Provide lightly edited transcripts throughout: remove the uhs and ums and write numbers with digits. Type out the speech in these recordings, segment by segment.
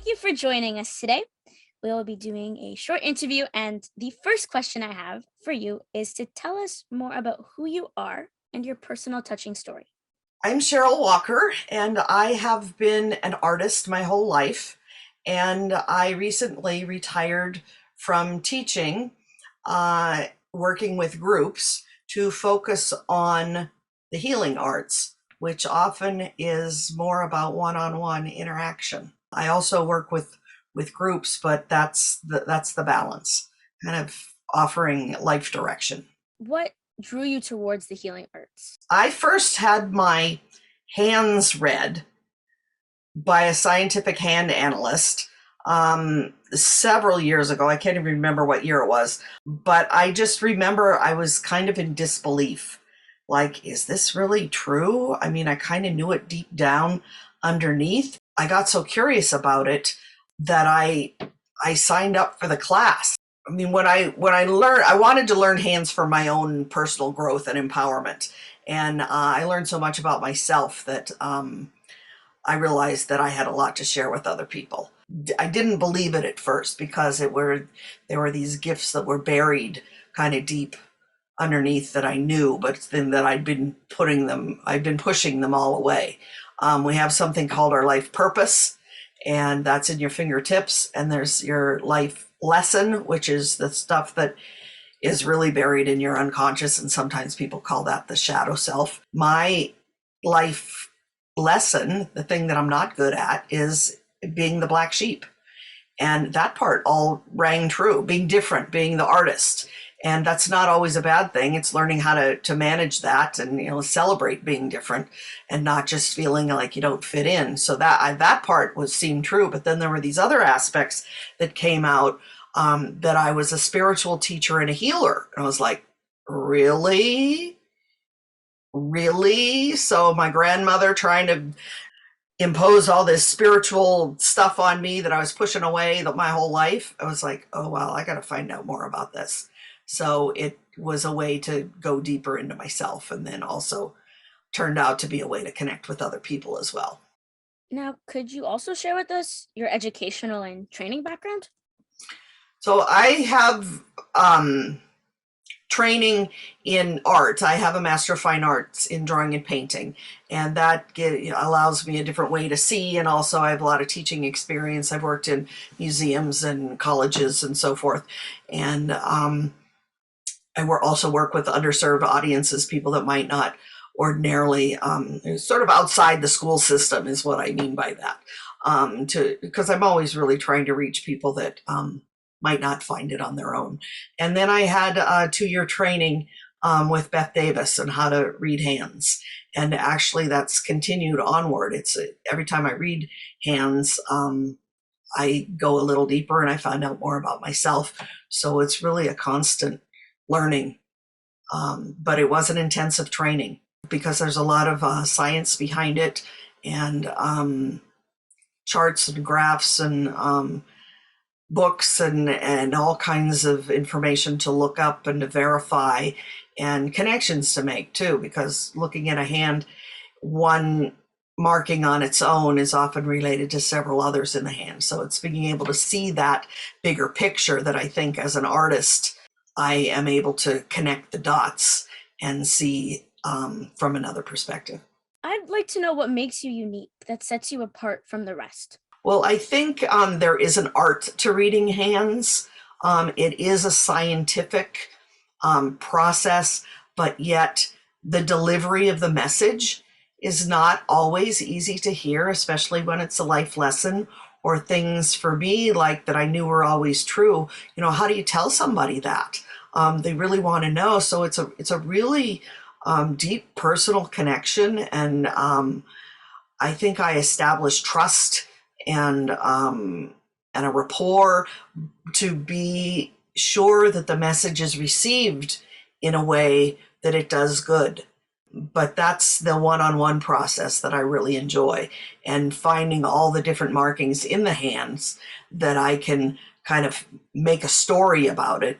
you for joining us today. We will be doing a short interview, and the first question I have for you is to tell us more about who you are and your personal touching story. I'm Cheryl Walker, and I have been an artist my whole life. And I recently retired from teaching, working with groups to focus on the healing arts, which often is more about one-on-one interaction. I also work with groups, but that's the balance, kind of offering life direction. What drew you towards the healing arts? I first had my hands read by a scientific hand analyst several years ago. I can't even remember what year it was, but I just remember I was kind of in disbelief. Like, is this really true? I mean, I kind of knew it deep down underneath. I got so curious about it that I signed up for the class. I mean, when I learned, I wanted to learn hands for my own personal growth and empowerment, and I learned so much about myself that I realized that I had a lot to share with other people. I didn't believe it at first because there were these gifts that were buried kind of deep underneath that I knew, but then that I'd been pushing them all away. We have something called our life purpose, and that's in your fingertips. And there's your life lesson, which is the stuff that is really buried in your unconscious. And sometimes people call that the shadow self. My life lesson, the thing that I'm not good at, is being the black sheep. And that part all rang true, being different, being the artist. And that's not always a bad thing. It's learning how to manage that and, celebrate being different and not just feeling like you don't fit in. So that part seemed true. But then there were these other aspects that came out, that I was a spiritual teacher and a healer. And I was like, really? Really? So my grandmother trying to impose all this spiritual stuff on me that I was pushing away my whole life. I was like, oh, well, I got to find out more about this. So it was a way to go deeper into myself, and then also turned out to be a way to connect with other people as well. Now, could you also share with us your educational and training background? So I have training in art. I have a Master of Fine Arts in drawing and painting, and that allows me a different way to see. And also I have a lot of teaching experience. I've worked in museums and colleges and so forth. And I also work with underserved audiences, people that might not ordinarily, sort of outside the school system is what I mean by that. Because I'm always really trying to reach people that might not find it on their own. And then I had a 2-year training with Beth Davis on how to read hands. And actually that's continued onward. Every time I read hands, I go a little deeper and I find out more about myself. So it's really a constant learning. But it was an intensive training because there's a lot of science behind it, and charts and graphs and books and all kinds of information to look up and to verify, and connections to make too, because looking at a hand, one marking on its own is often related to several others in the hand. So it's being able to see that bigger picture that I think as an artist, I am able to connect the dots and see from another perspective. I'd like to know what makes you unique, that sets you apart from the rest. Well, I think there is an art to reading hands. It is a scientific process, but yet the delivery of the message is not always easy to hear, especially when it's a life lesson or things for me like that I knew were always true. How do you tell somebody that? They really want to know. So it's a really deep personal connection, and I think I established trust and a rapport to be sure that the message is received in a way that it does good. But that's the one-on-one process that I really enjoy, and finding all the different markings in the hands that I can kind of make a story about it,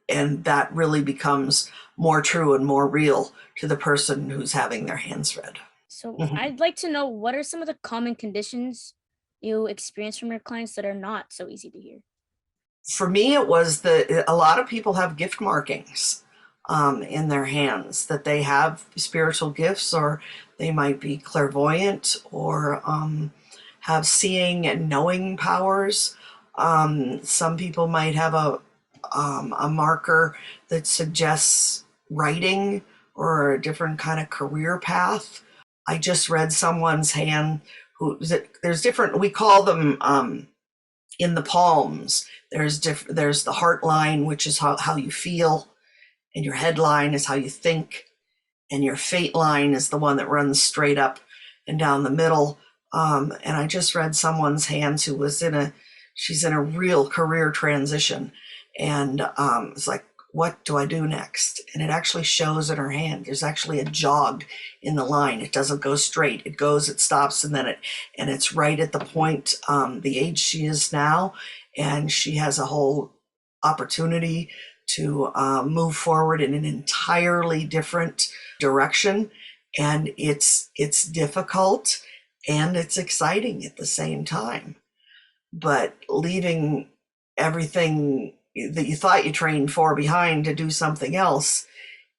and that really becomes more true and more real to the person who's having their hands read. So Mhm. I'd like to know, what are some of the common conditions you experience from your clients that are not so easy to hear? For me, it was a lot of people have gift markings in their hands, that they have spiritual gifts, or they might be clairvoyant, or have seeing and knowing powers. Some people might have a marker that suggests writing or a different kind of career path. I just read someone's hand there's different, we call them in the palms. There's the heart line, which is how you feel, and your head line is how you think, and your fate line is the one that runs straight up and down the middle. And I just read someone's hands who was she's in a real career transition, and it's like, what do I do next? And it actually shows in her hand. There's actually a jog in the line. It doesn't go straight. It goes, it stops, and it's right at the point, the age she is now, and she has a whole opportunity to move forward in an entirely different direction. And it's difficult and it's exciting at the same time. But leaving everything that you thought you trained for behind to do something else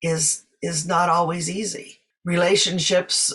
is not always easy. Relationships,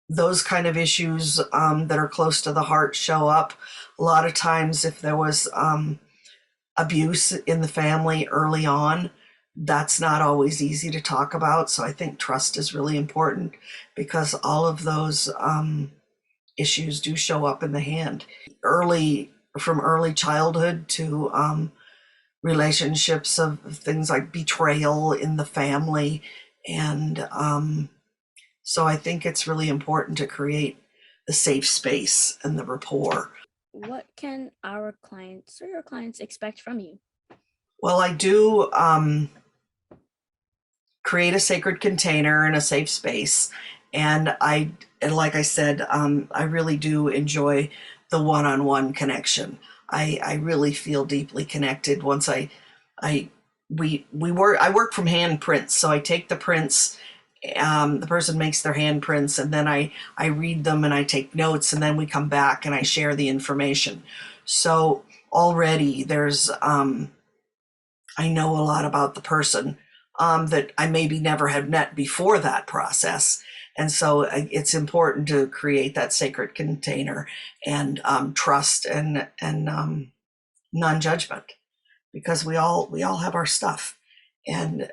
those kind of issues that are close to the heart show up a lot of times. If there was abuse in the family early on, that's not always easy to talk about. So I think trust is really important, because all of those issues do show up in the hand from early childhood to relationships of things like betrayal in the family. And so I think it's really important to create the safe space and the rapport. What can our clients or your clients expect from you? Well, I do create a sacred container and a safe space. And like I said, I really do enjoy the one-on-one connection. I really feel deeply connected once I work from handprints. So I take the prints, the person makes their handprints, and then I read them and I take notes, and then we come back and I share the information. So already I know a lot about the person that I maybe never had met before that process. And so it's important to create that sacred container and trust and non-judgment, because we all have our stuff. And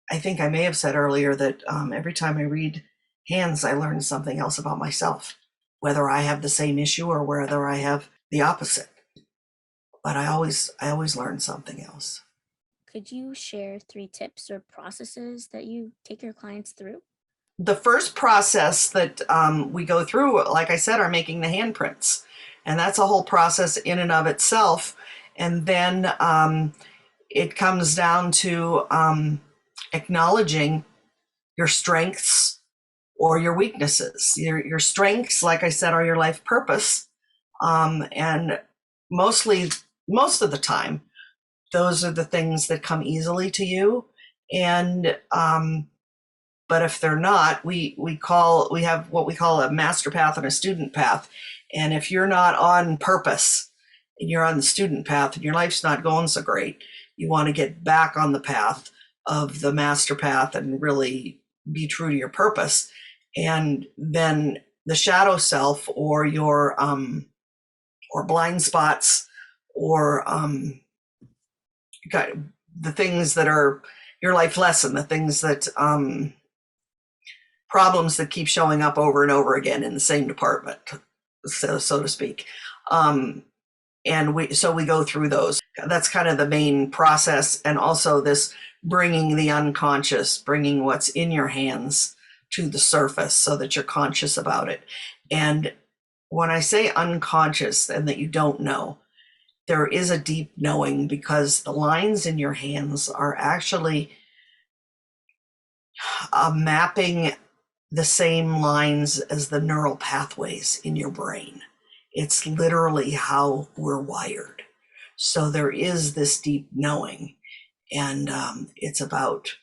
I think I may have said earlier that every time I read hands, I learn something else about myself, whether I have the same issue or whether I have the opposite. But I always learn something else. Could you share 3 tips or processes that you take your clients through? The first process that we go through, like I said, are making the handprints. And that's a whole process in and of itself. And then it comes down to acknowledging your strengths or your weaknesses. Your strengths, like I said, are your life purpose. And most of the time, those are the things that come easily to you. And but if they're not, we have what we call a master path and a student path. And if you're not on purpose and you're on the student path and your life's not going so great, you want to get back on the path of the master path and really be true to your purpose. And then the shadow self, or your or blind spots, or the things that are your life lesson, the things that problems that keep showing up over and over again in the same department, so to speak. And we go through those. That's kind of the main process. And also this bringing the unconscious, bringing what's in your hands to the surface so that you're conscious about it. And when I say unconscious and that you don't know, there is a deep knowing, because the lines in your hands are actually mapping the same lines as the neural pathways in your brain. It's literally how we're wired. So there is this deep knowing, and it's about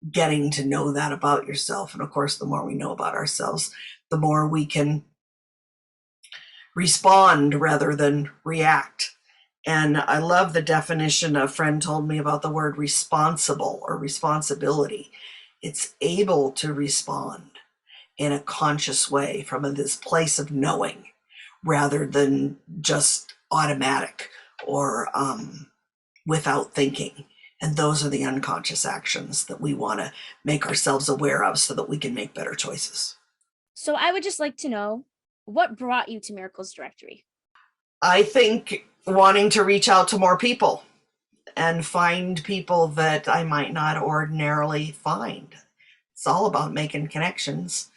getting to know that about yourself. And of course, the more we know about ourselves, the more we can respond rather than react. And I love the definition a friend told me about the word responsible or responsibility. It's able to respond in a conscious way from this place of knowing rather than just automatic or without thinking. And those are the unconscious actions that we want to make ourselves aware of so that we can make better choices. So I would just like to know what brought you to Miracles Directory? I think wanting to reach out to more people and find people that I might not ordinarily find. It's all about making connections.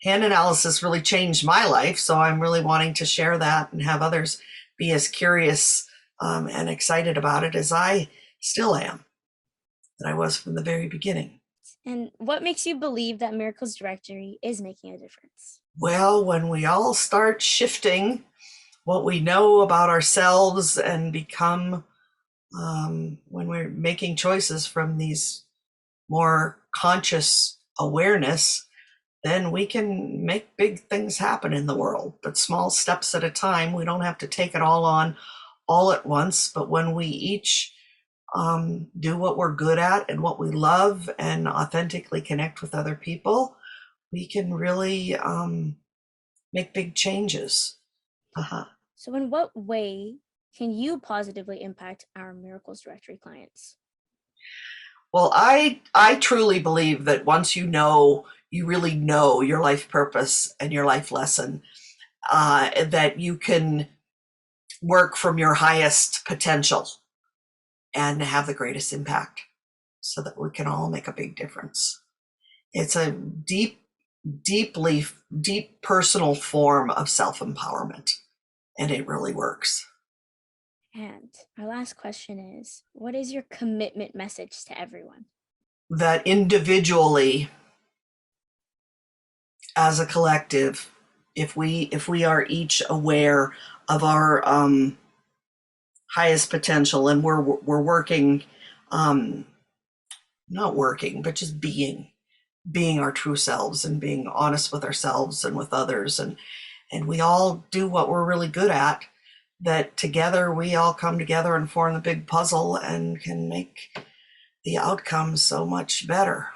Hand analysis really changed my life, so I'm really wanting to share that and have others be as curious and excited about it as I still am, that I was from the very beginning. And what makes you believe that Miracles Directory is making a difference? Well, when we all start shifting what we know about ourselves and become, when we're making choices from these more conscious awareness, then we can make big things happen in the world, but small steps at a time. We don't have to take it all on all at once, but when we each do what we're good at and what we love and authentically connect with other people, we can really make big changes. Uh-huh. So, in what way can you positively impact our Miracles Directory clients? Well, I truly believe that once you really know your life purpose and your life lesson, that you can work from your highest potential and have the greatest impact so that we can all make a big difference. It's a deep personal form of self-empowerment, and it really works. And our last question is, what is your commitment message to everyone? That individually, as a collective, if we are each aware of our highest potential and we're working, um, not working, but just being our true selves and being honest with ourselves and with others, and we all do what we're really good at, that together we all come together and form the big puzzle and can make the outcome so much better.